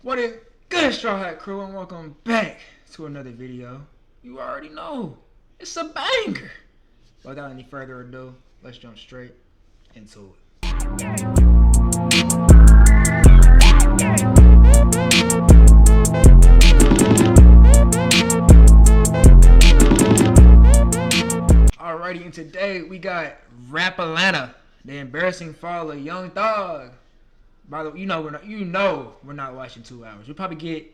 What is good, Straw Hat Crew, and welcome back to another video. You already know, it's a banger. Without any further ado, let's jump straight into it. Alrighty, and today we got Rap Alanta, the embarrassing fall of Young Thug. By the way, we're not watching 2 hours. We'll probably get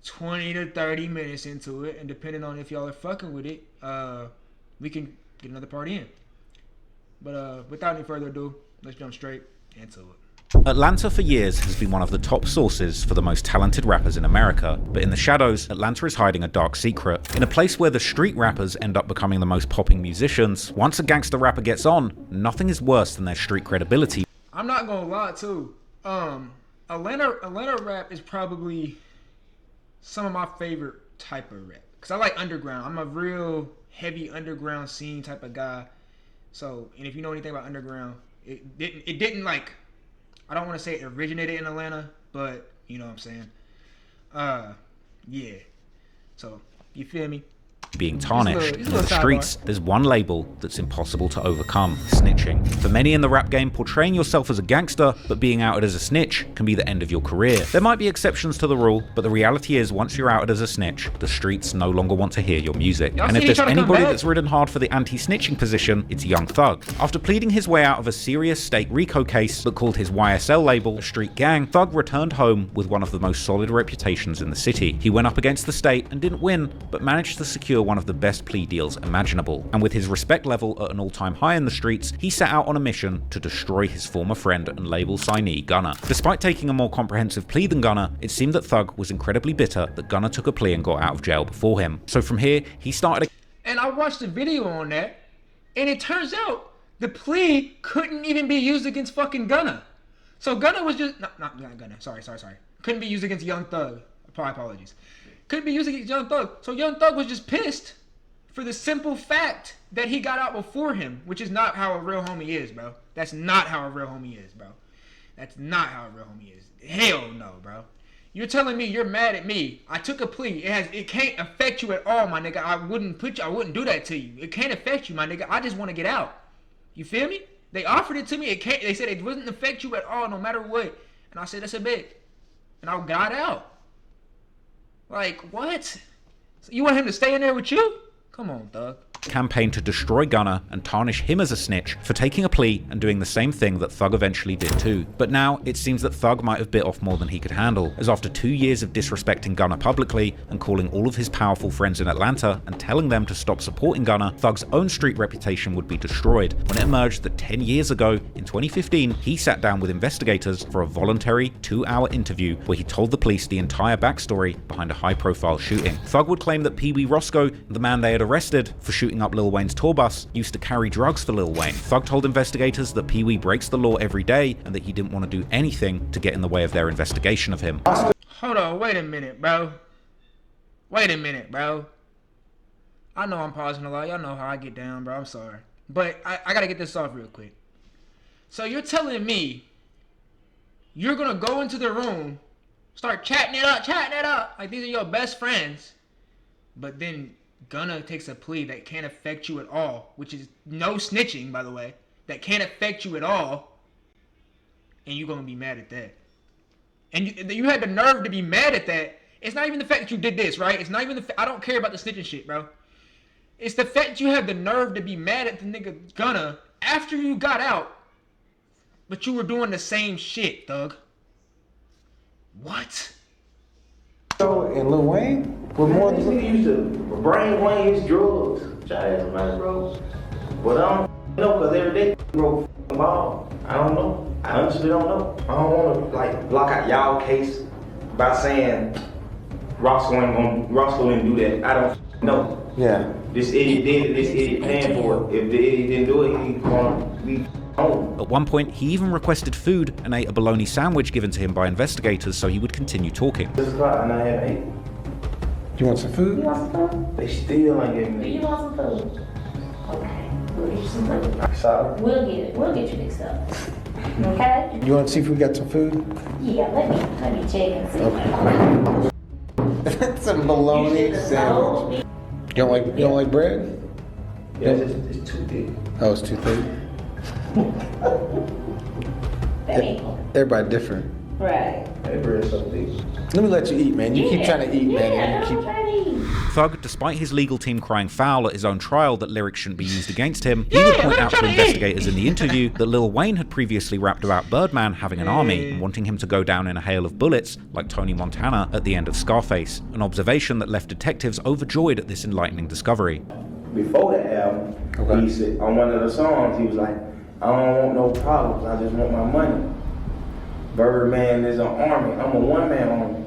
20 to 30 minutes into it, and depending on if y'all are fucking with it, we can get another part in. But without any further ado, let's jump straight into it. Atlanta for years has been one of the top sources for the most talented rappers in America, but in the shadows, Atlanta is hiding a dark secret. In a place where the street rappers end up becoming the most popping musicians, once a gangster rapper gets on, nothing is worse than their street credibility. I'm not gonna lie too. Atlanta rap is probably some of my favorite type of rap, cause I like underground. I'm a real heavy underground scene type of guy. So, and if you know anything about underground, it didn't like, I don't want to say it originated in Atlanta, but you know what I'm saying. Yeah. So, you feel me? Being tarnished. In the streets, there's one label that's impossible to overcome: snitching. For many in the rap game, portraying yourself as a gangster but being outed as a snitch can be the end of your career. There might be exceptions to the rule, but the reality is once you're outed as a snitch, the streets no longer want to hear your music. And if there's anybody that's ridden hard for the anti-snitching position, it's Young Thug. After pleading his way out of a serious state RICO case that called his YSL label a street gang, Thug returned home with one of the most solid reputations in the city. He went up against the state and didn't win, but managed to secure one of the best plea deals imaginable. And with his respect level at an all-time high in the streets, he set out on a mission to destroy his former friend and label signee Gunna. Despite taking a more comprehensive plea than Gunna, it seemed that Thug was incredibly bitter that Gunna took a plea and got out of jail before him. So from here, he started And I watched the video on that, and it turns out the plea couldn't even be used against fucking Gunna. So Gunna was just not Gunna. Sorry. Couldn't be used against Young Thug. Apologies. Couldn't be used against Young Thug. So Young Thug was just pissed for the simple fact that he got out before him, which is not how a real homie is, bro. That's not how a real homie is, bro. That's not how a real homie is. Hell no, bro. You're telling me you're mad at me. I took a plea. It can't affect you at all, my nigga. I wouldn't do that to you. It can't affect you, my nigga. I just want to get out. You feel me? They offered it to me. They said it wouldn't affect you at all, no matter what. And I said, that's a bit. And I got out. Like, what? So you want him to stay in there with you? Come on, Thug. Campaign to destroy Gunna and tarnish him as a snitch for taking a plea and doing the same thing that Thug eventually did too. But now it seems that Thug might have bit off more than he could handle, as after 2 years of disrespecting Gunna publicly and calling all of his powerful friends in Atlanta and telling them to stop supporting Gunna, Thug's own street reputation would be destroyed when it emerged that 10 years ago, in 2015, he sat down with investigators for a voluntary 2-hour interview where he told the police the entire backstory behind a high-profile shooting. Thug would claim that Pee Wee Roscoe, the man they had arrested for shooting up Lil Wayne's tour bus, used to carry drugs for Lil Wayne. Thug told investigators that Pee Wee breaks the law every day and that he didn't want to do anything to get in the way of their investigation of him. Hold on, wait a minute, bro. I know I'm pausing a lot. Y'all know how I get down, bro. I'm sorry. But I gotta get this off real quick. So you're telling me you're gonna go into the room, start chatting it up, like these are your best friends, but then Gunna takes a plea that can't affect you at all, which is no snitching, by the way, that can't affect you at all, and you're gonna be mad at that. And you had the nerve to be mad at that. It's not even the fact that you did this, right? It's not even I don't care about the snitching shit, bro. It's the fact that you have the nerve to be mad at the nigga Gunna after you got out, but you were doing the same shit, Thug. What? And Lil Wayne? With more This than nigga used to brain Wayne's drugs. Try to somebody, bro. But I don't know, cause every day, bro, ball. I don't know. I honestly don't know. I don't wanna like block out y'all case by saying Roscoe didn't do that. I don't know. Yeah. This idiot did it, this idiot paying for it. If the idiot didn't do it, he gonna be home. At one point, he even requested food and ate a bologna sandwich given to him by investigators so he would continue talking. 6 o'clock and I haven't ate. You want some food? You want some food? They still ain't giving Do me. you want some food? Okay, we'll get you some food. Sorry. We'll get you mixed up. Okay? You want to see if we got some food? Yeah, let me check and see. That's a bologna sandwich. You don't like bread? Yeah, it's too thick. Oh, it's too thick. That ain't Everybody different. right. That bread's so thick. Let me let you eat, man. You keep trying to eat, man. Yeah, You I'm keep... trying to eat. Thug, despite his legal team crying foul at his own trial that lyrics shouldn't be used against him, he would point out to investigators in the interview that Lil Wayne had previously rapped about Birdman having an army and wanting him to go down in a hail of bullets like Tony Montana at the end of Scarface, an observation that left detectives overjoyed at this enlightening discovery. Before the album, he said, on one of the songs, he was like, I don't want no problems, I just want my money. Birdman is an army, I'm a one-man army.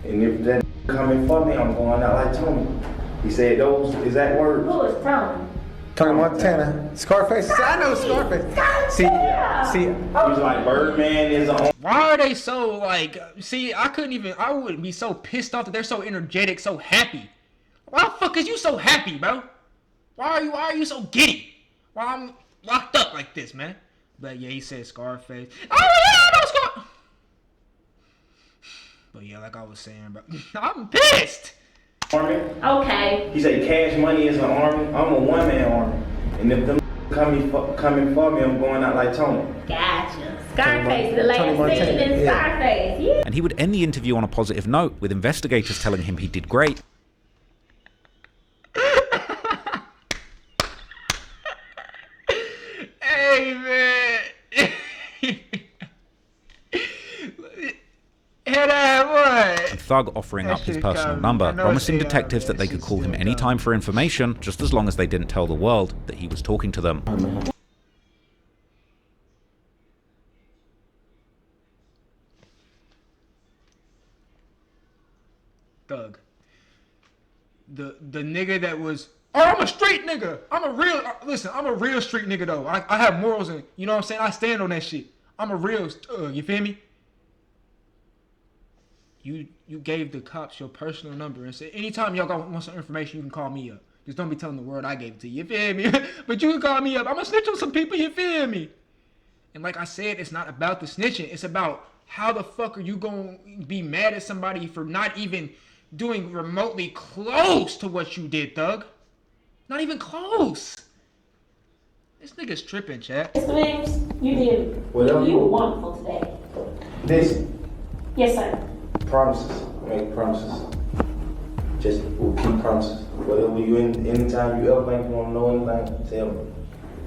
And if that coming for me, I'm going out like Tony. He said those exact words. Who is Tony? Tony Montana. Scarface. I know Scarface. See, He was like, Birdman is an army. Why are they so like? See, I wouldn't be so pissed off that they're so energetic, so happy. Why the fuck is you so happy, bro? Why are you so giddy? Why I'm locked up like this, man? But yeah, he said Scarface. Oh yeah, I know Scar. But yeah, like I was saying, bro, I'm pissed. Army. Okay. He said Cash Money is an army, I'm a one-man army. And if them coming for me, I'm going out like Tony. Gotcha. Scarface, the Tony last Montana, scene in yeah. Scarface. Yeah. And he would end the interview on a positive note, with investigators telling him he did great. Hey man. Head that what? Thug offering That up his shit personal come. number, I know promising it's detectives that they could call him anytime for information, just as long as they didn't tell the world that he was talking to them. Thug. The nigga that was, oh, I'm a street nigga. I'm a real, listen, I'm a real street nigga though. I have morals and, you know what I'm saying? I stand on that shit. I'm a real, you feel me? You gave the cops your personal number and said, anytime y'all want some information, you can call me up. Just don't be telling the world I gave it to you feel me? But you can call me up. I'm gonna snitch on some people, you feel me? And like I said, it's not about the snitching. It's about how the fuck are you gonna be mad at somebody for not even doing remotely close to what you did, Thug? Not even close. This nigga's tripping, chat. Mr. Williams, you did. Whatever. You were wonderful today. Listen, Yes, sir. promises, make promises. Just we'll keep promises. Whatever you anytime you ever think you want to know anything, tell me.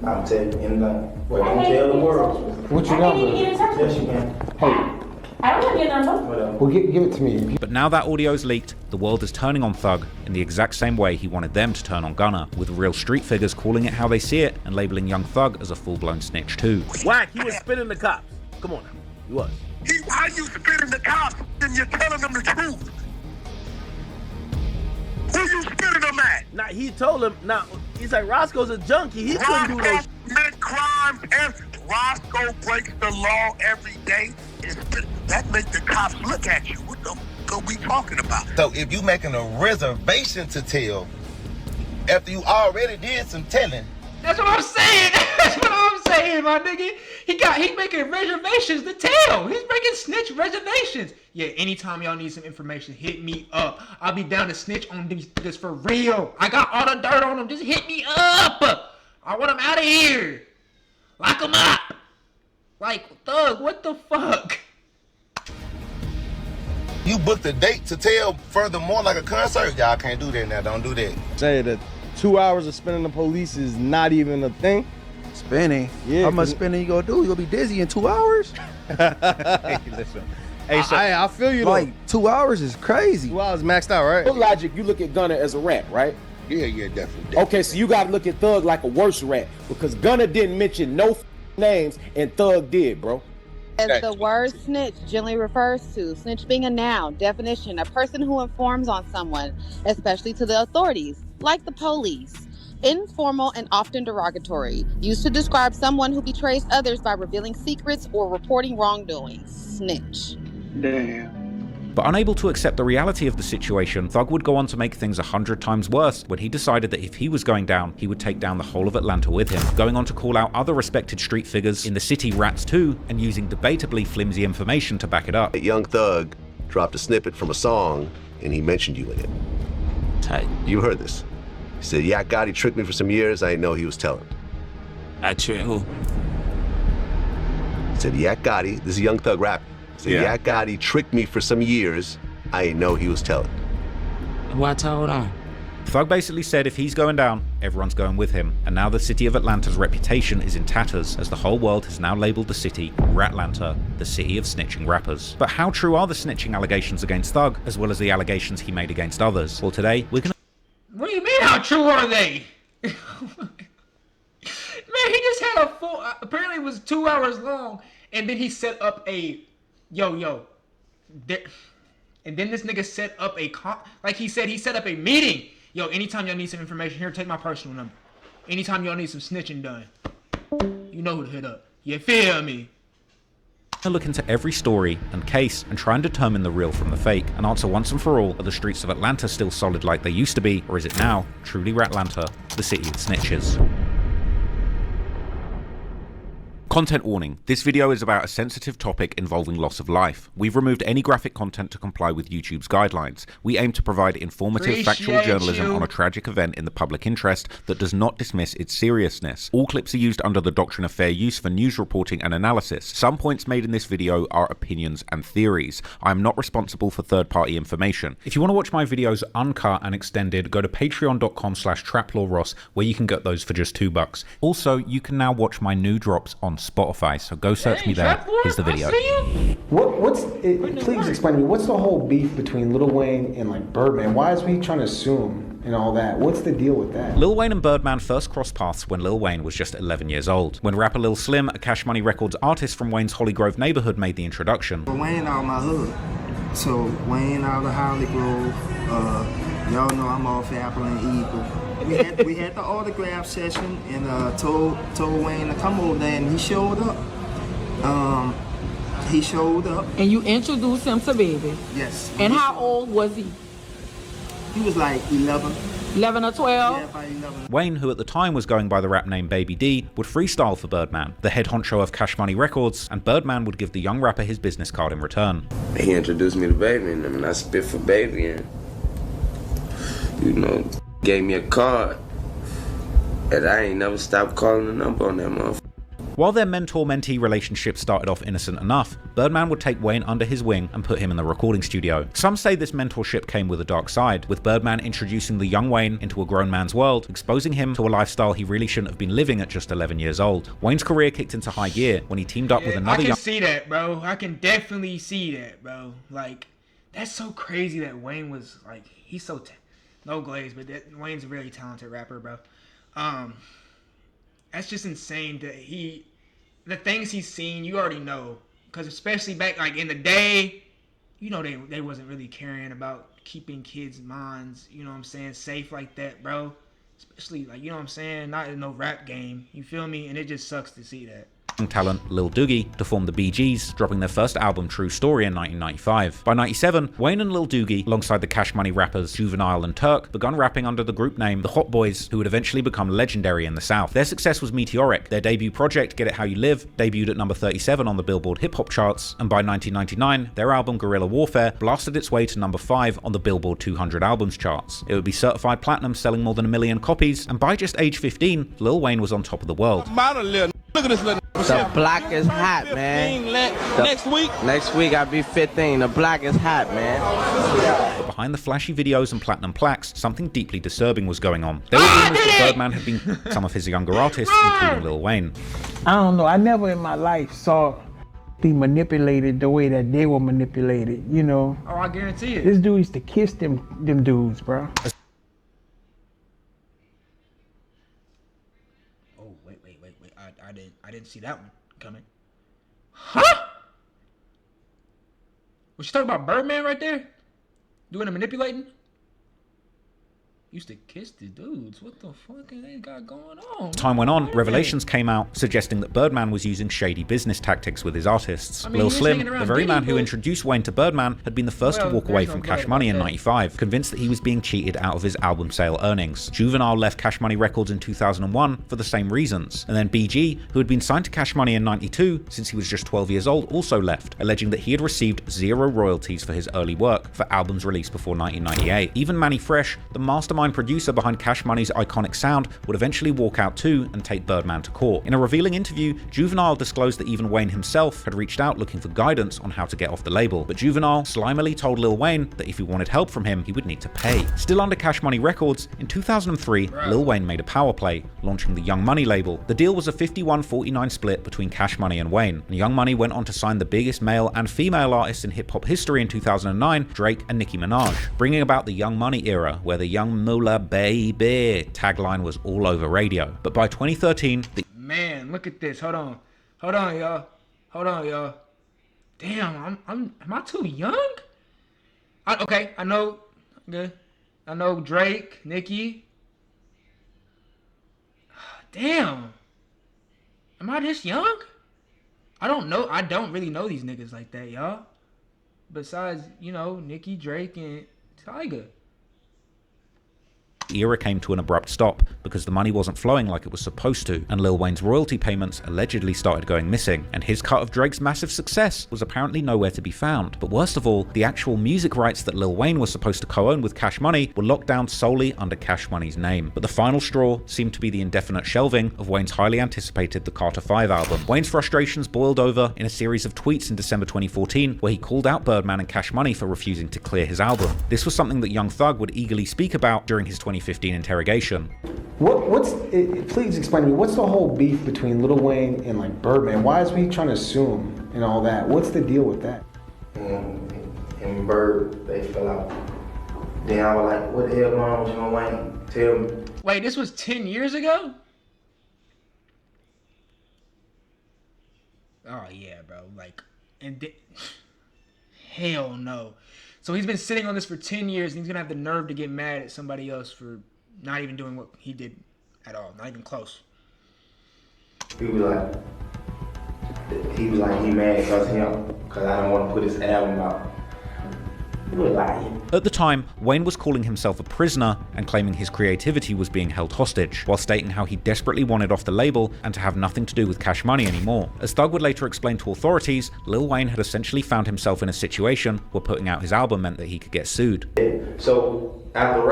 I'm telling you anything. But don't tell the world. What's your I can't even number? get in touch Yes, with you you. can. Hey, I don't have your number. Whatever. well, give it to me. But now that audio's leaked, the world is turning on Thug in the exact same way he wanted them to turn on Gunna, with real street figures calling it how they see it and labeling young Thug as a full-blown snitch too. Whack, he was spitting the cops. Come on now. He was. Why you spitting the cops and you're telling them the truth? Who you spitting them at? Now, he told him, now, he's like, Roscoe's a junkie. He couldn't do no Roscoe commit crimes every Roscoe breaks the law every day. That make the cops look at you. What the fuck are we talking about? So if you making a reservation to tell, after you already did some telling, That's what I'm saying. That's what I'm saying, my nigga. He making reservations to tell. He's making snitch reservations. Yeah, anytime y'all need some information, hit me up. I'll be down to snitch on this for real. I got all the dirt on him. Just hit me up. I want him out of here. Lock him up. Like, Thug, what the fuck? you booked a date to tell furthermore like a concert. Y'all can't do that now. Don't do that. Say that 2 hours of spending the police is not even a thing. Spinning? Yeah, How much 'cause- spinning you gonna do? You gonna be dizzy in 2 hours? Hey, listen. Hey, so I feel you though. Like 2 hours is crazy. 2 hours maxed out, right? Your logic, you look at Gunna as a rat, right? Yeah, definitely. Okay, so you gotta look at Thug like a worse rat because Gunna didn't mention no names and Thug did, bro. As the word snitch generally refers to, snitch being a noun, definition, a person who informs on someone, especially to the authorities, like the police. Informal and often derogatory, used to describe someone who betrays others by revealing secrets or reporting wrongdoings. Snitch. Damn. But unable to accept the reality of the situation, Thug would go on to make things 100 times worse when he decided that if he was going down, he would take down the whole of Atlanta with him, going on to call out other respected street figures in the city rats too, and using debatably flimsy information to back it up. Young Thug dropped a snippet from a song, and he mentioned you in it. Tight. You heard this. He said, yeah, Gotti tricked me for some years, I didn't know he was telling. I tricked who? He said, yeah, Gotti, this is Young Thug rapping. He said, yeah, Gotti tricked me for some years, I didn't know he was telling. What told on? Thug basically said if he's going down, everyone's going with him, and now the city of Atlanta's reputation is in tatters, as the whole world has now labelled the city, Ratlanta, the city of snitching rappers. But how true are the snitching allegations against Thug, as well as the allegations he made against others? Well, today, we're gonna... What do you mean, how true are they? Man, he just had a full, apparently it was 2 hours long, and then he set up a, and then this nigga set up a, like he said, he set up a meeting. Yo, anytime y'all need some information, here, take my personal number. Anytime y'all need some snitching done, you know who to hit up. You feel me? to look into every story and case and try and determine the real from the fake, and answer once and for all, are the streets of Atlanta still solid like they used to be, or is it now truly Ratlanta, the city of snitches? Content warning. This video is about a sensitive topic involving loss of life. We've removed any graphic content to comply with YouTube's guidelines. We aim to provide informative, factual journalism on a tragic event in the public interest that does not dismiss its seriousness. All clips are used under the doctrine of fair use for news reporting and analysis. Some points made in this video are opinions and theories. I am not responsible for third-party information. If you want to watch my videos uncut and extended, go to patreon.com/traplawross, where you can get those for just $2. Also, you can now watch my new drops on Spotify, so go search me there. Here's the video. Please explain to me, what's the whole beef between Lil Wayne and like Birdman? Why is he trying to sue him and all that? What's the deal with that? Lil Wayne and Birdman first crossed paths when Lil Wayne was just 11 years old, when rapper Lil Slim, a Cash Money Records artist from Wayne's Holly Grove neighborhood, made the introduction. Wayne out my hood, so Wayne out of Holly Grove. Y'all know I'm off Apple and Eagle. We had the autograph session, and told Wayne to come over there, and he showed up. And you introduced him to Baby? Yes. And how old was he? He was like 11. 11 or 12? Yeah, about 11. Wayne, who at the time was going by the rap name Baby D, would freestyle for Birdman, the head honcho of Cash Money Records, and Birdman would give the young rapper his business card in return. He introduced me to Baby, and I spit for Baby, and gave me a card, and I ain't never stopped calling the number on that motherfucker. While their mentor-mentee relationship started off innocent enough, Birdman would take Wayne under his wing and put him in the recording studio. Some say this mentorship came with a dark side, with Birdman introducing the young Wayne into a grown man's world, exposing him to a lifestyle he really shouldn't have been living at just 11 years old. Wayne's career kicked into high gear when he teamed up with another young... I can see that, bro. I can definitely see that, bro. Like, that's so crazy that Wayne was, like, he's so... No glaze, but Wayne's a really talented rapper, bro. That's just insane that the things he's seen, you already know. Because especially back, like, in the day, they wasn't really caring about keeping kids' minds, you know what I'm saying, safe like that, bro. Especially, like, you know what I'm saying, not in no rap game, you feel me? And it just sucks to see that. Talent Lil Doogie to form the Bee Gees, dropping their first album True Story in 1995. By 97, Wayne and Lil Doogie, alongside the Cash Money rappers Juvenile and Turk, begun rapping under the group name The Hot Boys, who would eventually become legendary in the South. Their success was meteoric. Their debut project, Get It How You Live, debuted at number 37 on the Billboard Hip Hop charts, and by 1999, their album Guerrilla Warfare blasted its way to number 5 on the Billboard 200 albums charts. It would be certified platinum, selling more than 1 million copies, and by just age 15, Lil Wayne was on top of the world. Look at this little. The block is hot, man. Next week I'll be 15. The block is hot, man. But behind the flashy videos and platinum plaques, something deeply disturbing was going on. There were rumors that Birdman had been some of his younger artists, including Lil Wayne. I don't know. I never in my life saw be manipulated the way that they were manipulated, you know. Oh, I guarantee it. This dude used to kiss them dudes, bro. I didn't see that one coming. Huh? Was she talking about Birdman right there? Doing the manipulating? used to kiss the dudes. What the fuck they got going on? Time went on, revelations came out suggesting that Birdman was using shady business tactics with his artists. I mean, Lil he was Slim, hanging around the very man Diddy, who but- introduced Wayne to Birdman, had been the first to walk away from Cash Money in '95, convinced that he was being cheated out of his album sale earnings. Juvenile left Cash Money Records in 2001 for the same reasons. And then BG, who had been signed to Cash Money in '92 since he was just 12 years old, also left, alleging that he had received zero royalties for his early work for albums released before 1998. Even Manny Fresh, the mastermind producer behind Cash Money's iconic sound, would eventually walk out too and take Birdman to court. In a revealing interview, Juvenile disclosed that even Wayne himself had reached out looking for guidance on how to get off the label, but Juvenile slimily told Lil Wayne that if he wanted help from him, he would need to pay. Still under Cash Money Records, in 2003, Lil Wayne made a power play, launching the Young Money label. The deal was a 51-49 split between Cash Money and Wayne, and Young Money went on to sign the biggest male and female artists in hip-hop history in 2009, Drake and Nicki Minaj, bringing about the Young Money era, where the Young Moolah Baby tagline was all over radio. But by 2013, the Man, look at this. Hold on, y'all. Hold on, y'all. Damn, am I too young? Okay, I know. Good. I know Drake, Nicki. Damn. Am I this young? I don't know. I don't really know these niggas like that, y'all. Besides, you know, Nicki, Drake, and Tyga. era came to an abrupt stop because the money wasn't flowing like it was supposed to, and Lil Wayne's royalty payments allegedly started going missing, and his cut of Drake's massive success was apparently nowhere to be found. But worst of all, the actual music rights that Lil Wayne was supposed to co-own with Cash Money were locked down solely under Cash Money's name. But the final straw seemed to be the indefinite shelving of Wayne's highly anticipated The Carter 5 album. Wayne's frustrations boiled over in a series of tweets in December 2014 where he called out Birdman and Cash Money for refusing to clear his album. This was something that Young Thug would eagerly speak about during his 2015 interrogation. Please explain to me, what's the whole beef between Lil Wayne and like Birdman? Why is he trying to sue him and all that? What's the deal with that? And Bird, they fell out. Then I was like, what the hell going on with you and Wayne? Tell me. Wait, this was 10 years ago? Oh yeah, bro. Like, hell no. So he's been sitting on this for 10 years, and he's gonna have the nerve to get mad at somebody else for not even doing what he did at all, not even close. He was like he mad because I don't want to put his album out. He was lying. At the time, Wayne was calling himself a prisoner and claiming his creativity was being held hostage, while stating how he desperately wanted off the label and to have nothing to do with Cash Money anymore. As Thug would later explain to authorities, Lil Wayne had essentially found himself in a situation where putting out his album meant that he could get sued. So after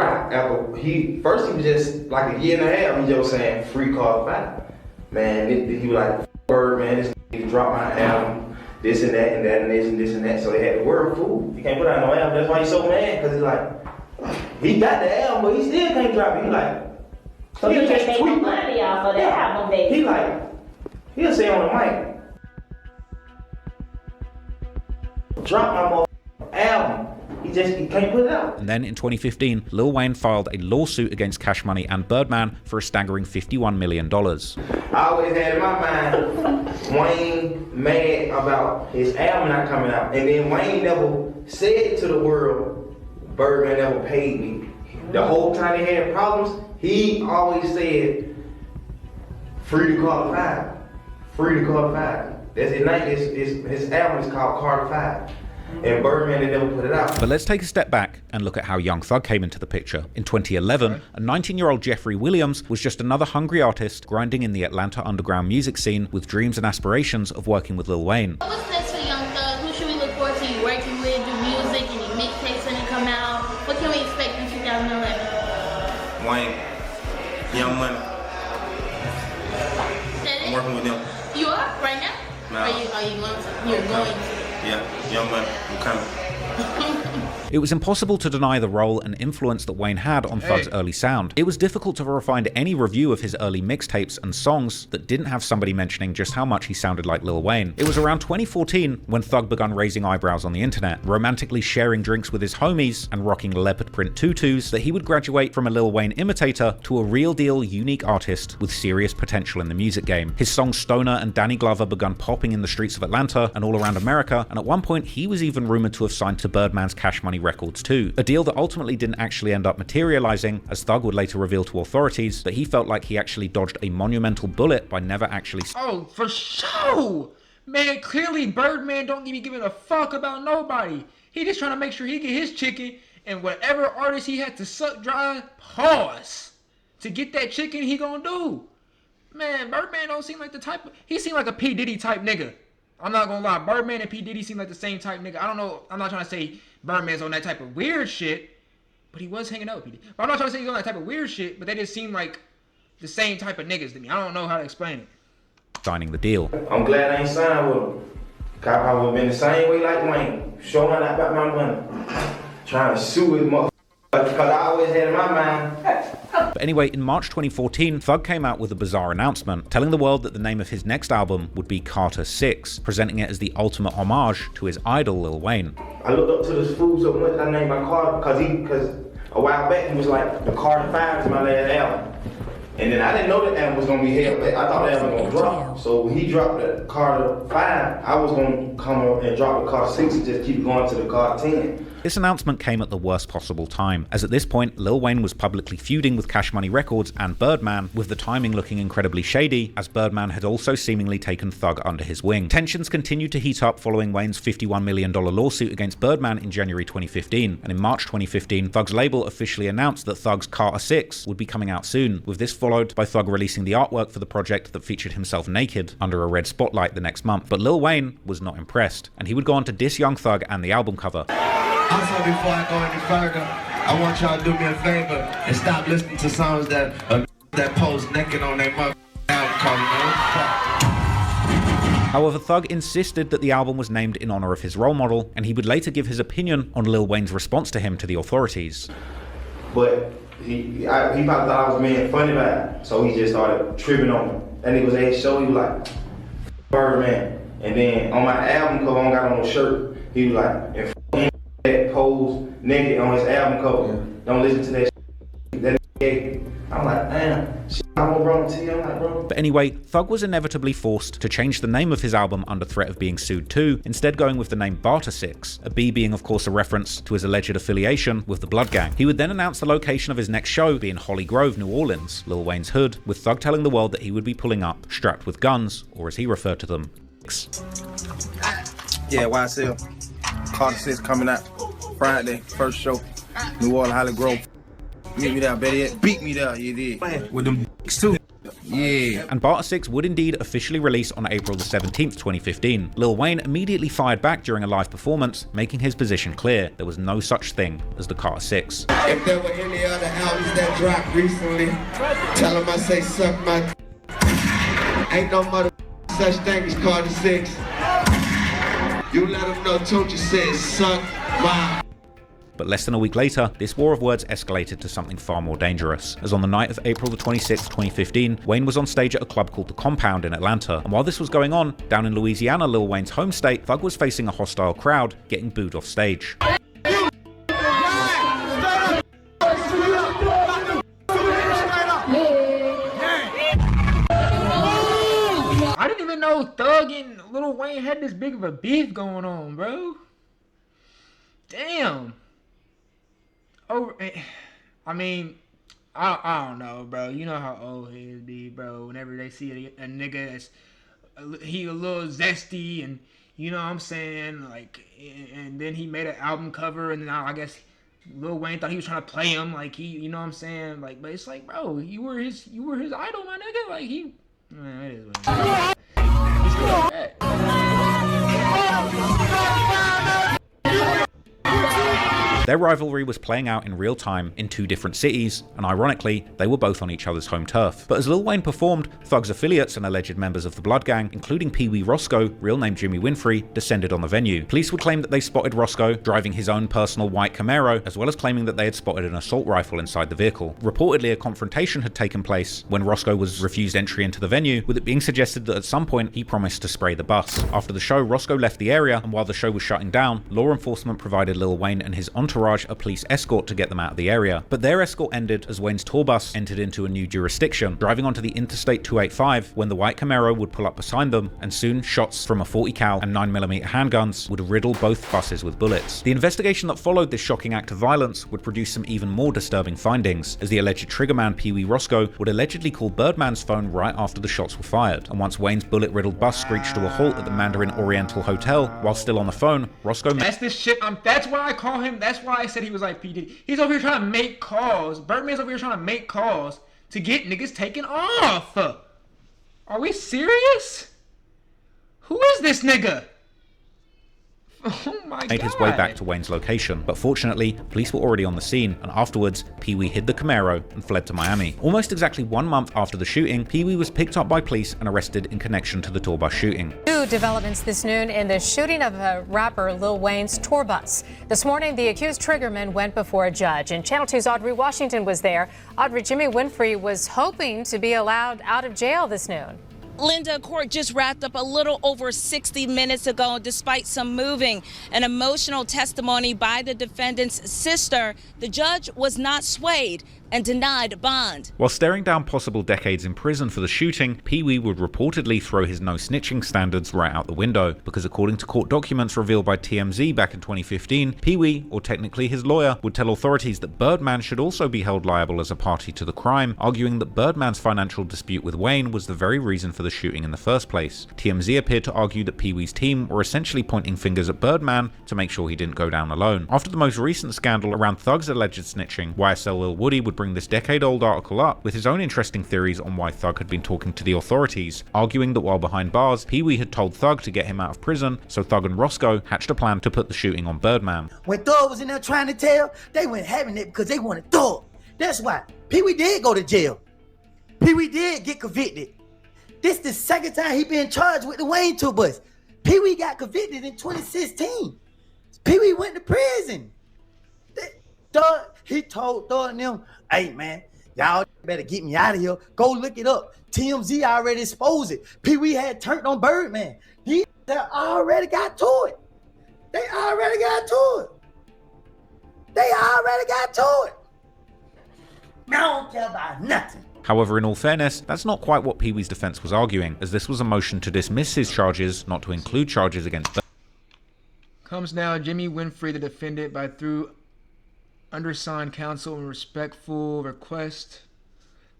he was just like a year and a half, he just saying free Carter 5. Man, he was like, Bird, man, this nigga dropped my album. This and that and that and this and this and that. So they had the world fool. You can't put out no album. That's why he's so mad. Because he's like, he got the album, but he still can't drop it. He like, so he can't make no money off of the album, baby. He like, he'll say on the mic, drop my album. He can't put it out. And then in 2015, Lil Wayne filed a lawsuit against Cash Money and Birdman for a staggering $51 million. I always had in my mind, Wayne mad about his album not coming out. And then Wayne never said to the world, Birdman never paid me. The whole time they had problems, he always said, free to Carter 5. Free to Carter 5. That's at night, his album is called Carter 5. And Birdman, they never put it out. But let's take a step back and look at how Young Thug came into the picture. In 2011, a 19-year-old Jeffrey Williams was just another hungry artist grinding in the Atlanta underground music scene with dreams and aspirations of working with Lil Wayne. What's next for Young Thug? Who should we look forward to you working with? Do music? Any mixtapes when they come out? What can we expect in 2011? Wayne, Young Money. I'm working with them. You are right now? No. Are you going to? You're going to. Yeah, Young Money, I'm coming. It was impossible to deny the role and influence that Wayne had on Thug's early sound. It was difficult to find any review of his early mixtapes and songs that didn't have somebody mentioning just how much he sounded like Lil Wayne. It was around 2014 when Thug begun raising eyebrows on the internet, romantically sharing drinks with his homies and rocking leopard print tutus, that he would graduate from a Lil Wayne imitator to a real deal unique artist with serious potential in the music game. His songs Stoner and Danny Glover begun popping in the streets of Atlanta and all around America, and at one point he was even rumored to have signed to Birdman's Cash Money Money Records too, a deal that ultimately didn't actually end up materializing, as Thug would later reveal to authorities that he felt like he actually dodged a monumental bullet by never actually... Oh, for sure! Man, clearly Birdman don't be giving a fuck about nobody. He just trying to make sure he get his chicken, and whatever artist he had to suck dry, pause, to get that chicken he gonna do. Man, Birdman don't seem like the type of... He seem like a P. Diddy type nigga. I'm not gonna lie, Birdman and P. Diddy seem like the same type nigga. I don't know, I'm not trying to say Birdman's on that type of weird shit, but he was hanging out with P. Diddy. But I'm not trying to say he's on that type of weird shit, but they just seem like the same type of niggas to me. I don't know how to explain it. Signing the deal. I'm glad I ain't signed with him. I probably would've been the same way like Wayne. Showing out about my money. Trying to sue his motherfucker. Because I always had in my mind. But anyway, in March 2014, Thug came out with a bizarre announcement, telling the world that the name of his next album would be Carter 6, presenting it as the ultimate homage to his idol Lil Wayne. I looked up to this fool so much I named my Carter because a while back he was like, the Carter 5 is my last album. And then I didn't know that album was gonna be held. I thought that album was gonna drop. So when he dropped the Carter 5, I was gonna come up and drop the Carter 6 and just keep going to the Carter 10. This announcement came at the worst possible time, as at this point, Lil Wayne was publicly feuding with Cash Money Records and Birdman, with the timing looking incredibly shady, as Birdman had also seemingly taken Thug under his wing. Tensions continued to heat up following Wayne's $51 million lawsuit against Birdman in January 2015, and in March 2015, Thug's label officially announced that Thug's Carter 6 would be coming out soon, with this followed by Thug releasing the artwork for the project that featured himself naked under a red spotlight the next month. But Lil Wayne was not impressed, and he would go on to diss Young Thug and the album cover. Also, before I go any further, I want y'all to do me a favor and stop listening to songs that pose naked on their album cover. However, Thug insisted that the album was named in honor of his role model, and he would later give his opinion on Lil Wayne's response to him to the authorities. But he probably thought I was being funny about it, so he just started tripping on me. And it was at his show, he was like, Birdman. And then on my album cover, I don't got on no shirt, he was like, and that pose naked on his album cover. Don't listen to that shit. That gay. I'm like, damn, shit, I'm on wrong to you. I'm like, bro. But anyway, Thug was inevitably forced to change the name of his album under threat of being sued too, instead going with the name Barter 6, a B being of course a reference to his alleged affiliation with the Blood Gang. He would then announce the location of his next show be in Holly Grove, New Orleans, Lil Wayne's hood, with Thug telling the world that he would be pulling up, strapped with guns, or as he referred to them, Yeah, YSL. Carter 6 coming out Friday, first show, New Orleans, Holly Grove. Meet me there, better yet, beat me there, you did. With them too. Yeah. And Barter 6 would indeed officially release on April the 17th, 2015. Lil Wayne immediately fired back during a live performance, making his position clear. There was no such thing as the Carter 6. If there were any other albums that dropped recently, tell them I say suck my ain't no mother such thing as Carter 6. You let them know Tocha says suck my. But less than a week later, this war of words escalated to something far more dangerous, as on the night of April the 26th, 2015, Wayne was on stage at a club called The Compound in Atlanta, and while this was going on, down in Louisiana, Lil Wayne's home state, Thug was facing a hostile crowd, getting booed off stage. I didn't even know Thug and Lil Wayne had this big of a beef going on, bro. Damn. Oh, I mean, I don't know, bro. You know how old heads be, bro. Whenever they see a nigga that's he a little zesty, and you know what I'm saying, like, and then he made an album cover, and now I guess Lil Wayne thought he was trying to play him, like he, you know what I'm saying, like, but it's like, bro, you were his idol, my nigga, like he. Man, it is what it is. He's still like that. Their rivalry was playing out in real time in two different cities, and ironically, they were both on each other's home turf. But as Lil Wayne performed, Thug's affiliates and alleged members of the Blood Gang, including Pee Wee Roscoe, real name Jimmy Winfrey, descended on the venue. Police would claim that they spotted Roscoe driving his own personal white Camaro, as well as claiming that they had spotted an assault rifle inside the vehicle. Reportedly, a confrontation had taken place when Roscoe was refused entry into the venue, with it being suggested that at some point he promised to spray the bus. After the show, Roscoe left the area, and while the show was shutting down, law enforcement provided Lil Wayne and his entourage entourage a police escort to get them out of the area. But their escort ended as Wayne's tour bus entered into a new jurisdiction, driving onto the Interstate 285 when the white Camaro would pull up beside them, and soon shots from a 40 cal and 9mm handguns would riddle both buses with bullets. The investigation that followed this shocking act of violence would produce some even more disturbing findings, as the alleged triggerman Pee Wee Roscoe would allegedly call Birdman's phone right after the shots were fired, and once Wayne's bullet-riddled bus screeched to a halt at the Mandarin Oriental Hotel, while still on the phone, Roscoe... That's the shit, that's why I call him, that's why I said he was like P. Diddy. He's over here trying to make calls, Birdman's over here trying to make calls to get niggas taken off. Are we serious? Who is this nigga? Oh my God. Made his way back to Wayne's location, but fortunately, police were already on the scene, and afterwards, Pee Wee hid the Camaro and fled to Miami. Almost exactly 1 month after the shooting, Pee Wee was picked up by police and arrested in connection to the tour bus shooting. New developments this noon in the shooting of a rapper Lil Wayne's tour bus. This morning, the accused triggerman went before a judge, and Channel 2's Audrey Washington was there. Audrey, Jimmy Winfrey was hoping to be allowed out of jail this noon. Linda, court just wrapped up a little over 60 minutes ago. Despite some moving and emotional testimony by the defendant's sister, the judge was not swayed and denied bond. While staring down possible decades in prison for the shooting, Pee Wee would reportedly throw his no snitching standards right out the window, because according to court documents revealed by TMZ back in 2015, Pee Wee, or technically his lawyer, would tell authorities that Birdman should also be held liable as a party to the crime, arguing that Birdman's financial dispute with Wayne was the very reason for the shooting in the first place. TMZ appeared to argue that Pee Wee's team were essentially pointing fingers at Birdman to make sure he didn't go down alone. After the most recent scandal around Thug's alleged snitching, YSL Lil Woody would bring this decade-old article up with his own interesting theories on why Thug had been talking to the authorities, arguing that while behind bars, Pee Wee had told Thug to get him out of prison, so Thug and Roscoe hatched a plan to put the shooting on Birdman. When Thug was in there trying to tell, they weren't having it because they wanted Thug. That's why Pee Wee did go to jail. Pee Wee did get convicted. This the second time he been charged with the Wayne tour bus. Pee Wee got convicted in 2016. Pee Wee went to prison. Thug, he told Thug and them, hey man, y'all better get me out of here. Go look it up. TMZ already exposed it. Pee Wee had turned on Birdman. They already got to it. They already got to it. Man, I don't care about nothing. However, in all fairness, that's not quite what Pee Wee's defense was arguing, as this was a motion to dismiss his charges, not to include charges against them. Comes now Jimmy Winfrey, the defendant, by through undersigned counsel and respectful request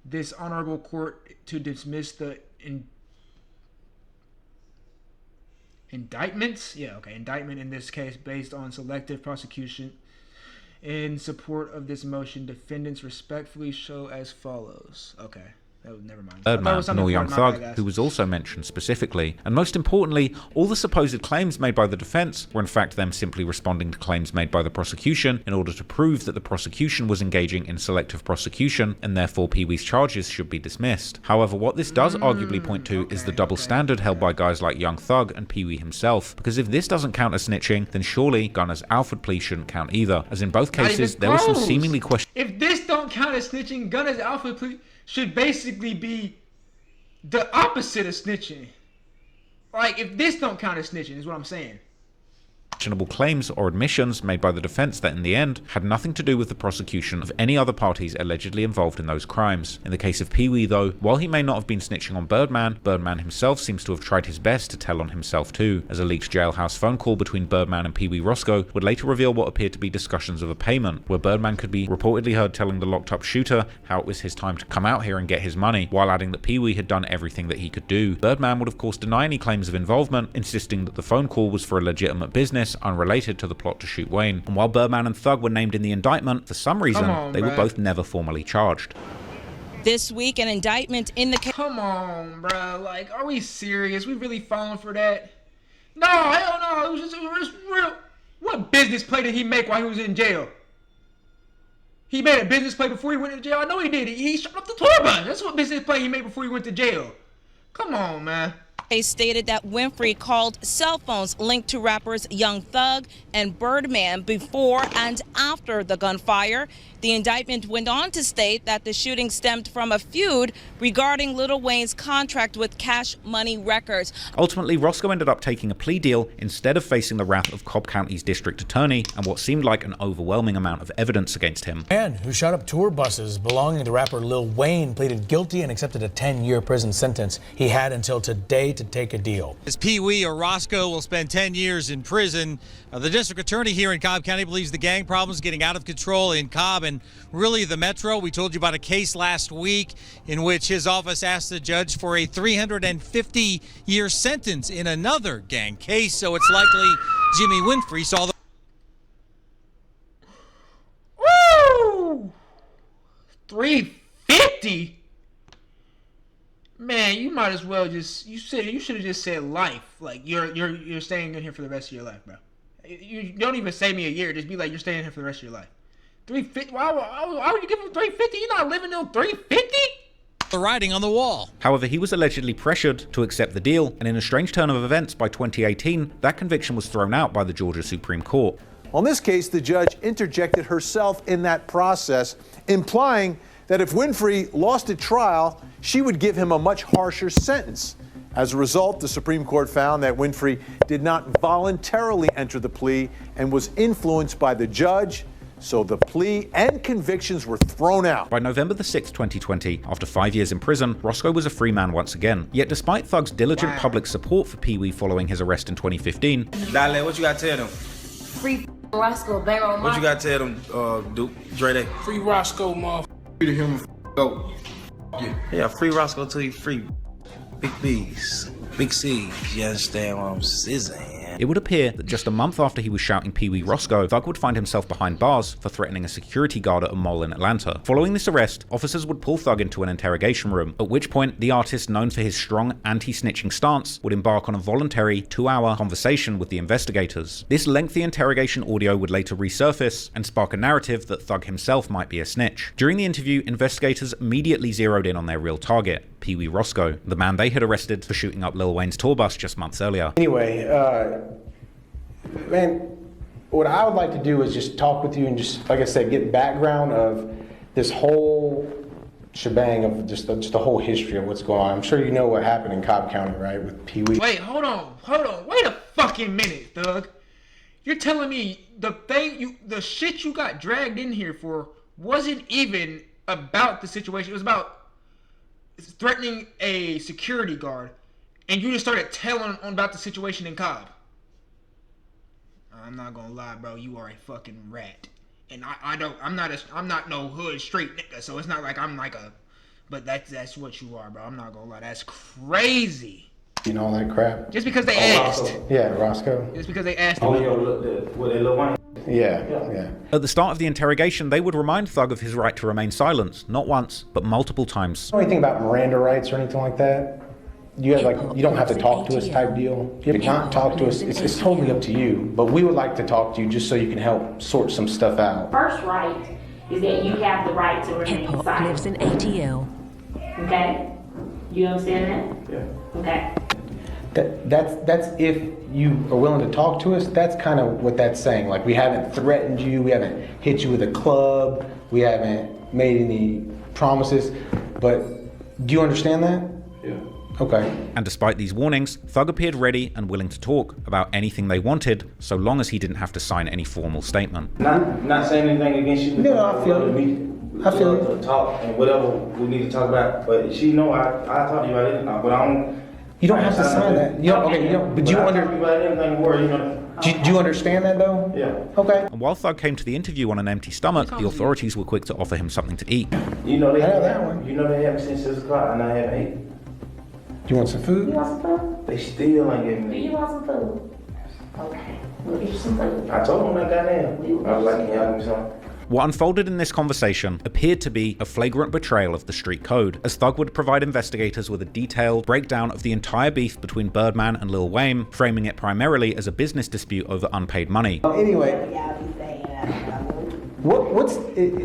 this honorable court to dismiss the indictments. Indictment in this case based on selective prosecution. In support of this motion, defendants respectfully show as follows. Okay. Oh, never mind. Birdman, nor Young Thug, who was also mentioned specifically. And most importantly, all the supposed claims made by the defense were in fact them simply responding to claims made by the prosecution in order to prove that the prosecution was engaging in selective prosecution, and therefore Pee Wee's charges should be dismissed. However, what this does arguably point to is the double standard held by guys like Young Thug and Pee Wee himself, because if this doesn't count as snitching, then surely Gunna's Alfred plea shouldn't count either, as in both cases there was some seemingly questionable... If this don't count as snitching, Gunna's Alfred plea should basically be the opposite of snitching. Like, if this don't count as snitching, is what I'm saying. Questionable claims or admissions made by the defense that in the end had nothing to do with the prosecution of any other parties allegedly involved in those crimes. In the case of Pee Wee though, while he may not have been snitching on Birdman, Birdman himself seems to have tried his best to tell on himself too, as a leaked jailhouse phone call between Birdman and Pee Wee Roscoe would later reveal what appeared to be discussions of a payment, where Birdman could be reportedly heard telling the locked up shooter how it was his time to come out here and get his money, while adding that Pee Wee had done everything that he could do. Birdman would of course deny any claims of involvement, insisting that the phone call was for a legitimate business unrelated to the plot to shoot Wayne. And while Birdman and Thug were named in the indictment, for some reason they were both never formally charged. This week, an indictment in the case. Come on, bro. Like, are we serious? We really falling for that? No, hell no. It was just real. What business play did he make while he was in jail? He made a business play before he went to jail. I know he did. He shot up the tour bus. That's what business play he made before he went to jail. Come on, man. They stated that Winfrey called cell phones linked to rappers Young Thug and Birdman before and after the gunfire. The indictment went on to state that the shooting stemmed from a feud regarding Lil Wayne's contract with Cash Money Records. Ultimately, Roscoe ended up taking a plea deal instead of facing the wrath of Cobb County's district attorney and what seemed like an overwhelming amount of evidence against him. Man who shot up tour buses belonging to rapper Lil Wayne pleaded guilty and accepted a 10-year prison sentence. He had until today to take a deal. As Pee Wee or Roscoe will spend 10 years in prison. The district attorney here in Cobb County believes the gang problem is getting out of control in Cobb and really the metro. We told you about a case last week in which his office asked the judge for a 350-year sentence in another gang case. So it's likely Jimmy Winfrey saw the... Woo! 350? Man, you might as well just you should have just said life. Like you're staying in here for the rest of your life, bro. You don't even say me a year. Just be like, you're staying here for the rest of your life. 350? Why would you give him 350? You're not living on 350? The writing on the wall. However, he was allegedly pressured to accept the deal, and in a strange turn of events, by 2018, that conviction was thrown out by the Georgia Supreme Court. On this case, the judge interjected herself in that process, implying that if Winfrey lost at trial, she would give him a much harsher sentence. As a result, the Supreme Court found that Winfrey did not voluntarily enter the plea and was influenced by the judge, so the plea and convictions were thrown out. By November the 6th, 2020, after 5 years in prison, Roscoe was a free man once again. Yet despite Thug's diligent public support for Pee Wee following his arrest in 2015... Dale, what you got to tell them? Free Roscoe, bang on What you got to tell them, Duke, Dre? Free Roscoe, motherfucker. Free to him, go. Yeah, free Roscoe till you free. Big B's, big C's, you understand what I'm saying? It would appear that just a month after he was shouting Pee Wee Roscoe, Thug would find himself behind bars for threatening a security guard at a mall in Atlanta. Following this arrest, officers would pull Thug into an interrogation room, at which point the artist, known for his strong anti-snitching stance, would embark on a voluntary 2-hour conversation with the investigators. This lengthy interrogation audio would later resurface and spark a narrative that Thug himself might be a snitch. During the interview, investigators immediately zeroed in on their real target, Pee Wee Roscoe, the man they had arrested for shooting up Lil Wayne's tour bus just months earlier. Anyway, man, what I would like to do is just talk with you and just, like I said, get background of this whole shebang of just the whole history of what's going on. I'm sure you know what happened in Cobb County, right, with Pee Wee. Wait, hold on, wait a fucking minute, Thug. You're telling me the shit you got dragged in here for wasn't even about the situation. It was about threatening a security guard, and you just started telling about the situation in Cobb. I'm not gonna lie, bro. You are a fucking rat, and I'm not no hood straight nigga. So it's not like I'm like a, but that's what you are, bro. I'm not gonna lie. That's crazy. You know all that crap. Just because they asked. Roscoe. Yeah, Roscoe. Just because they asked. Yeah. At the start of the interrogation, they would remind Thug of his right to remain silent, not once, but multiple times. Know anything about Miranda rights or anything like that? You have you don't have to talk to us type deal. You can't talk to us. It's totally up to you. But we would like to talk to you just so you can help sort some stuff out. First right is that you have the right to remain silent. Lives in ATL. Okay? You understand that? Yeah. Okay. That's if you are willing to talk to us. That's kind of what that's saying. Like, we haven't threatened you, we haven't hit you with a club, we haven't made any promises. But do you understand that? Yeah. Okay. And despite these warnings, Thug appeared ready and willing to talk about anything they wanted, so long as he didn't have to sign any formal statement. Not saying anything against you. No, I feel it. I feel it. Talk and whatever we need to talk about. But she know I talk to you about it. But I don't. You don't have to sign that. But do you understand that though? Yeah. Okay. And while Thug came to the interview on an empty stomach, the authorities were quick to offer him something to eat. You know they haven't since 6 o'clock and I haven't ate. Do you want some food? You want some food? They still ain't giving me. Do you want some food? Okay. We'll get you some food. I told them that goddamn. I was like, can y'all give me some? What unfolded in this conversation appeared to be a flagrant betrayal of the street code, as Thug would provide investigators with a detailed breakdown of the entire beef between Birdman and Lil Wayne, framing it primarily as a business dispute over unpaid money. Anyway,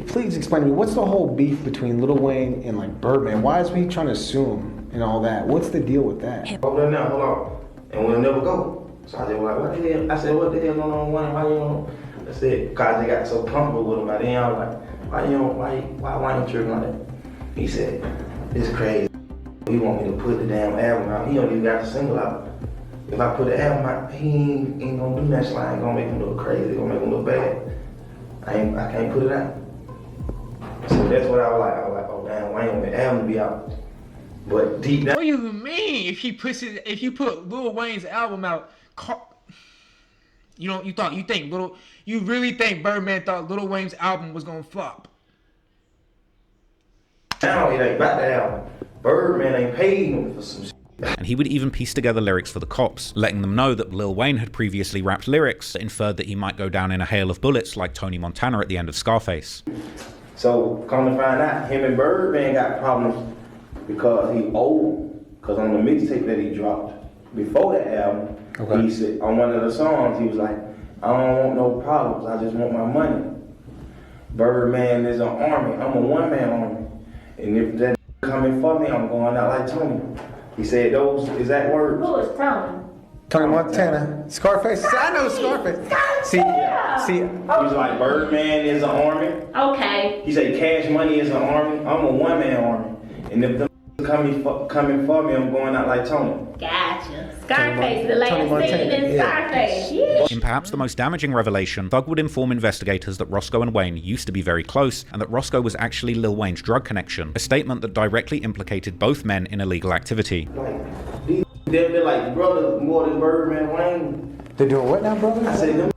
please explain to me, what's the whole beef between Lil Wayne and like Birdman? Why is he trying to sue him and all that. What's the deal with that? Hold on now, hold on. And we'll never go. So I just was like, what the hell? I said, what the hell going on, Wayne? Why you don't? I said, cause they got so comfortable with him. By then I was like, why you tripping like that? He said, it's crazy. He want me to put the damn album out. He don't even got the single out. If I put the album out, he ain't gonna do that. So I ain't gonna make him look crazy. Gonna make him look bad. I can't put it out. So that's what I was like, oh damn, Wayne want the album to be out. But deep down. What do you mean? If you put Lil Wayne's album out, you really think Birdman thought Lil Wayne's album was gonna flop? Now it ain't about the album. Birdman ain't paid him for some shit. And he would even piece together lyrics for the cops, letting them know that Lil Wayne had previously rapped lyrics that inferred that he might go down in a hail of bullets like Tony Montana at the end of Scarface. So come to find out, him and Birdman got problems because he old. Because on the mixtape that he dropped before the album, he said on one of the songs, he was like, I don't want no problems, I just want my money. Birdman is an army, I'm a one-man army. And if that coming for me, I'm going out like Tony. He said those exact words. Who is Tony? Tony Montana, Scarface. I know Scarface. See. He was like, Birdman is an army. Okay. He said, Cash Money is an army. I'm a one-man army. And if them coming for me, I'm going out like Tony. Gotcha. Scarface, the last scene in Scarface. Yeah. In perhaps the most damaging revelation, Thug would inform investigators that Roscoe and Wayne used to be very close, and that Roscoe was actually Lil Wayne's drug connection, a statement that directly implicated both men in illegal activity. They're like brothers more than Birdman and Wayne. They're doing what now, brother? I said them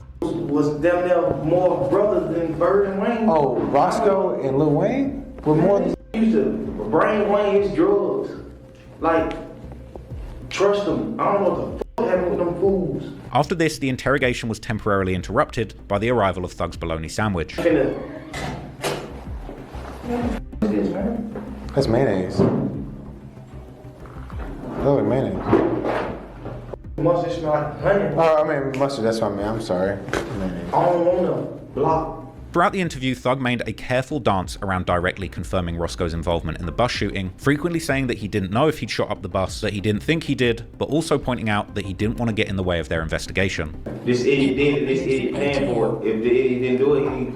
was them there more brothers than Bird and Wayne. Oh, Roscoe and Lil Wayne were more than... Used to bring Wayne his drugs. Like, trust them. I don't know what the fuck happened with them fools. After this, the interrogation was temporarily interrupted by the arrival of Thug's bologna sandwich. That's mayonnaise. Oh, mayonnaise. Mustard smell like honey. Oh, I mean mustard, that's what I mean. I'm sorry. I don't want to block. Throughout the interview, Thug made a careful dance around directly confirming Roscoe's involvement in the bus shooting, frequently saying that he didn't know if he'd shot up the bus, that he didn't think he did, but also pointing out that he didn't want to get in the way of their investigation. This idiot did it, this idiot paying for it. If the idiot didn't do it, he'd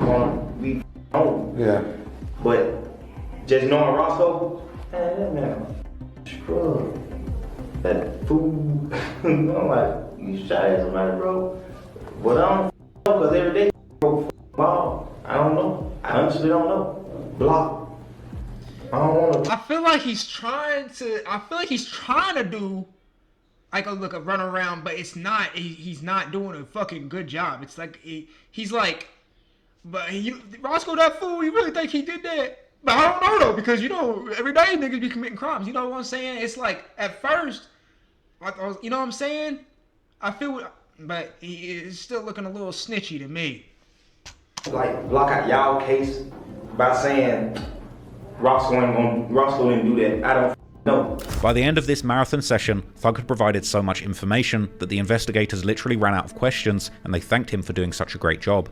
be home. Yeah. But just knowing Roscoe, man, that man, scrub. That fool. I'm like, you shot at somebody, bro. But I don't know, because every day, bro, ball. I don't know. I honestly don't know. Block. I don't want to. I feel like he's trying to do like a run around, but it's not. He's not doing a fucking good job. It's like he's like, but Roscoe that fool. You really think he did that? But I don't know though, because every day niggas be committing crimes. You know what I'm saying? It's like at first, you know what I'm saying? I feel, but it's still looking a little snitchy to me. Like block out y'all case by saying Roscoe didn't do that. I don't know. By the end of this marathon session, Thug had provided so much information that the investigators literally ran out of questions, and they thanked him for doing such a great job.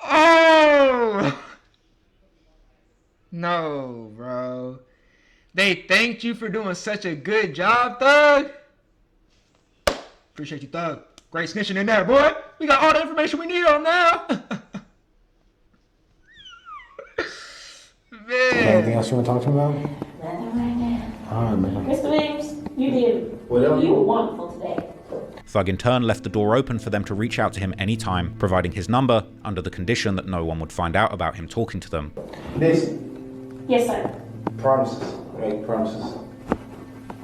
Oh! No, bro. They thanked you for doing such a good job, Thug. Appreciate you, Thug. Great snitching in there, boy. We got all the information we need on now. Man. Anything else you want to talk to me about? Nothing right now. All right, man. Mr. Williams, you did. You were wonderful today. Thug in turn left the door open for them to reach out to him anytime, providing his number under the condition that no one would find out about him talking to them. Listen. Yes, sir. Promises. Make promises.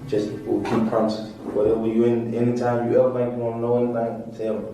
Just we'll keep promises. Whatever you anytime you ever think you want to know anything, tell me.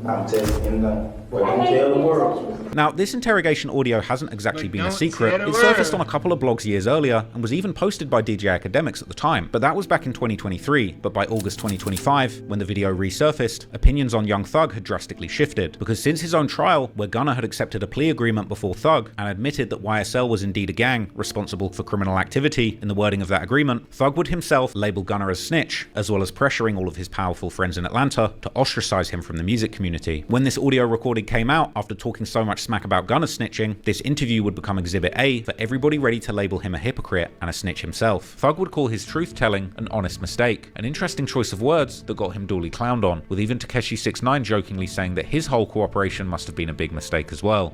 I'm telling you anything. But don't tell the world. Now, this interrogation audio hasn't exactly been a secret. It surfaced on a couple of blogs years earlier and was even posted by DJ Academics at the time, but that was back in 2023. But by August 2025, when the video resurfaced, opinions on Young Thug had drastically shifted, because since his own trial, where Gunna had accepted a plea agreement before Thug and admitted that YSL was indeed a gang responsible for criminal activity in the wording of that agreement, Thug would himself label Gunna as snitch, as well as pressuring all of his powerful friends in Atlanta to ostracize him from the music community. When this audio recording recording came out after talking so much smack about Gunna snitching, this interview would become Exhibit A for everybody ready to label him a hypocrite and a snitch himself. Thug would call his truth-telling an honest mistake, an interesting choice of words that got him duly clowned on, with even Tekashi 6ix9ine jokingly saying that his whole cooperation must have been a big mistake as well.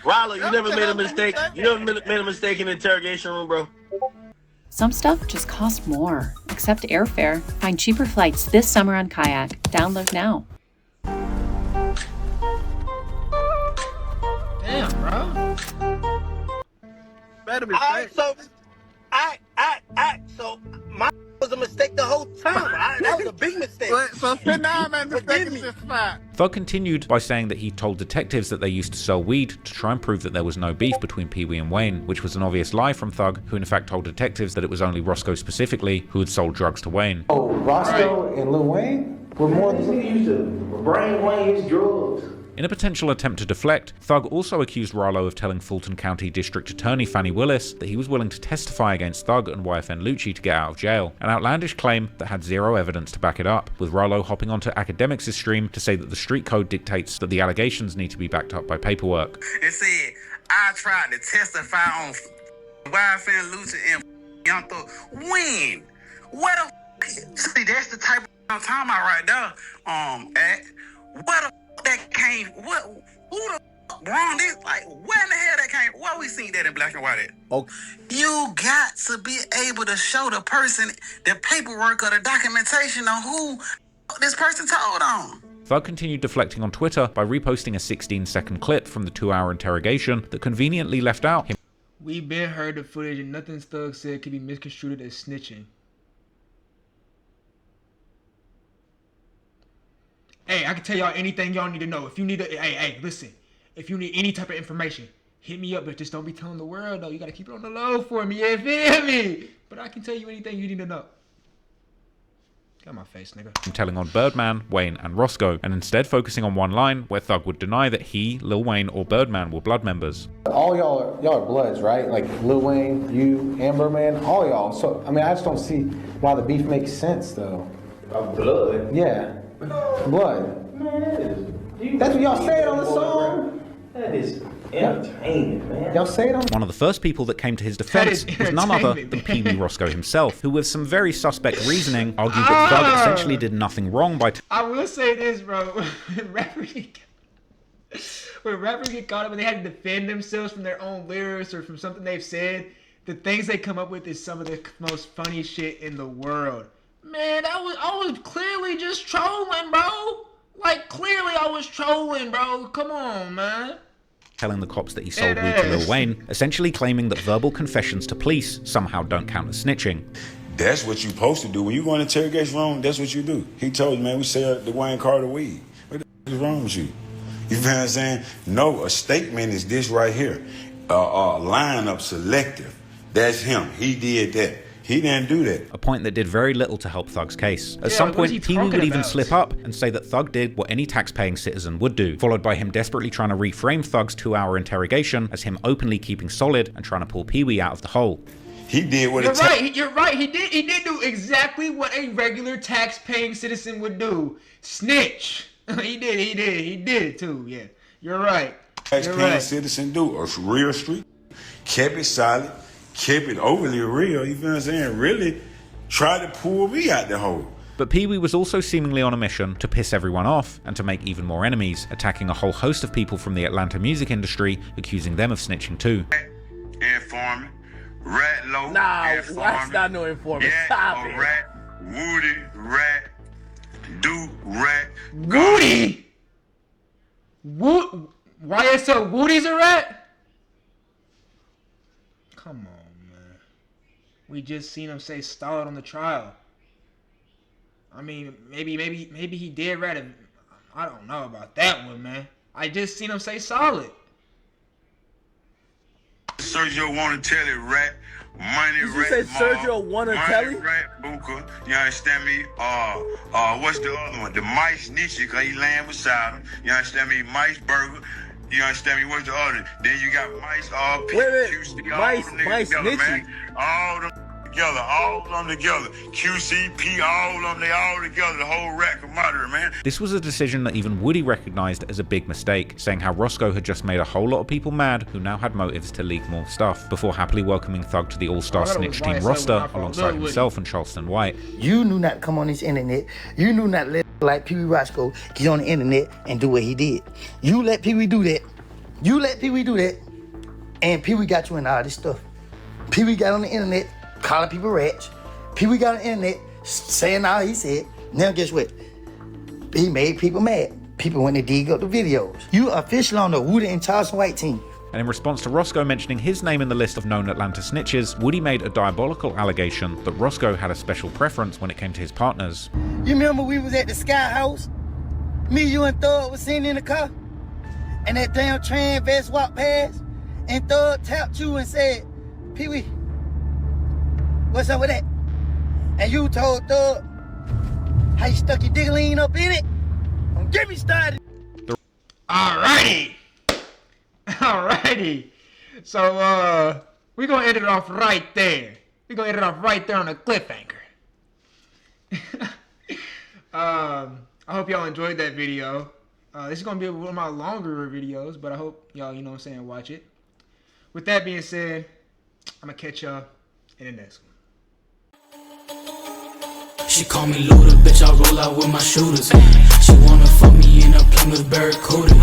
Rollo, you never made a mistake. You never made a mistake in the interrogation room, bro. Some stuff just costs more, except airfare. Find cheaper flights this summer on Kayak. Download now. Damn, bro. Made a mistake. So my was a mistake the whole time. That was a big mistake. So sit down, man. Mistake is just fine. Thug continued by saying that he told detectives that they used to sell weed to try and prove that there was no beef between Pee Wee and Wayne, which was an obvious lie from Thug, who in fact told detectives that it was only Roscoe specifically who had sold drugs to Wayne. Oh, Roscoe and Lil Wayne were more than... He used to bring Wayne his drugs. In a potential attempt to deflect, Thug also accused Rollo of telling Fulton County District Attorney Fannie Willis that he was willing to testify against Thug and YFN Lucci to get out of jail, an outlandish claim that had zero evidence to back it up, with Rollo hopping onto Academics' stream to say that the street code dictates that the allegations need to be backed up by paperwork. It said, I tried to testify on YFN Lucci and Young Thug. When? What the see, that's the type of I'm talking about right there. What the that came, who the wrong this, like, where in the hell that came, where we seen that in black and white at? Okay. You got to be able to show the person the paperwork or the documentation on who this person told on. Thug continued deflecting on Twitter by reposting a 16-second clip from the 2-hour interrogation that conveniently left out him. We been heard the footage and nothing Thug said could be misconstrued as snitching. Hey, I can tell y'all anything y'all need to know. If you need hey, listen. If you need any type of information, hit me up, but just don't be telling the world, though. You gotta keep it on the low for me, you feel me? But I can tell you anything you need to know. Got my face, nigga. I'm telling on Birdman, Wayne, and Roscoe, and instead focusing on one line where Thug would deny that he, Lil Wayne, or Birdman were blood members. All y'all are bloods, right? Like Lil Wayne, you, and Birdman, all y'all. So, I mean, I just don't see why the beef makes sense, though. Blood? Yeah. Blood. Man, that's what y'all said on the song. That is entertainment, man. Y'all say it on. One of the first people that came to his defense was none other than Pee Wee Roscoe himself, who with some very suspect reasoning argued that Thug essentially did nothing wrong by... I will say this, bro. When rappers get caught up and they have to defend themselves from their own lyrics or from something they've said, the things they come up with is some of the most funny shit in the world. Man, I was clearly just trolling, bro. Like, clearly I was trolling, bro. Come on, man. Telling the cops that he sold weed to Lil Wayne, essentially claiming that verbal confessions to police somehow don't count as snitching. That's what you're supposed to do. When you go in the interrogation room, that's what you do. He told you, man, we sell the Wayne Carter weed. What the is wrong with you? You feel what I'm saying? No, a statement is this right here. Lineup selective. That's him. He did that. He didn't do that. A point that did very little to help Thug's case. At some point, Pee Wee would even slip up and say that Thug did what any tax-paying citizen would do, followed by him desperately trying to reframe Thug's 2-hour interrogation as him openly keeping solid and trying to pull Pee Wee out of the hole. He did what You're right. He did do exactly what a regular tax-paying citizen would do. Snitch. He did too. Yeah, you're right. Tax-paying citizen do a real street, kept it solid. Kept it overly real, you feel what I'm saying? Really tried to pull me out the hole. But Pee Wee was also seemingly on a mission to piss everyone off and to make even more enemies, attacking a whole host of people from the Atlanta music industry, accusing them of snitching too. Informant, Rat Low, that's not no informant. Stop it. Rat, Woody, Rat, Do, Rat. Woody? YSL Woody's a rat? Come on. We just seen him say solid on the trial. I mean, maybe he did rat him. I don't know about that one, man. I just seen him say solid. Sergio wanna tell it, Rat. Money, Did you Rat. say Sergio wanna tell it? Rat, Buka. You understand me? What's the other one? The Mice Nietzsche, cause he laying beside him. You understand me? Mice Burger. You understand me? What's the other? Then you got Mice, Mice Nietzsche. All them together, all of them together. QCP, all of them, they all together, the whole rap camaraderie, man. This was a decision that even Woody recognized as a big mistake, saying how Roscoe had just made a whole lot of people mad who now had motives to leak more stuff, before happily welcoming Thug to the All-Star Snitch Team roster alongside himself and Charleston White. You knew not to come on this internet. You knew not to let like Pee Wee Roscoe get on the internet and do what he did. You let Pee Wee do that. You let Pee Wee do that. And Pee Wee got you in all this stuff. Pee Wee got on the internet calling people rats. Pee Wee got on the internet saying all he said. Now guess what? He made people mad. People when they dig up the videos. You official on the Woody and Charleston White team. And in response to Roscoe mentioning his name in the list of known Atlanta snitches, Woody made a diabolical allegation that Roscoe had a special preference when it came to his partners. You remember we was at the Sky House? Me, you, and Thug was sitting in the car? And that damn trans vest walked past? And Thug tapped you and said, Pee Wee, what's up with that? And you told Thug how you stuck your dick lean up in it? Don't get me started. Alrighty. So, we're going to end it off right there. We're going to end it off right there on a cliffhanger. I hope y'all enjoyed that video. This is going to be one of my longer videos, but I hope y'all, you know what I'm saying, watch it. With that being said, I'm going to catch y'all in the next one. She call me Luda, bitch, I roll out with my shooters. She wanna fuck me in a Plymouth Barracuda.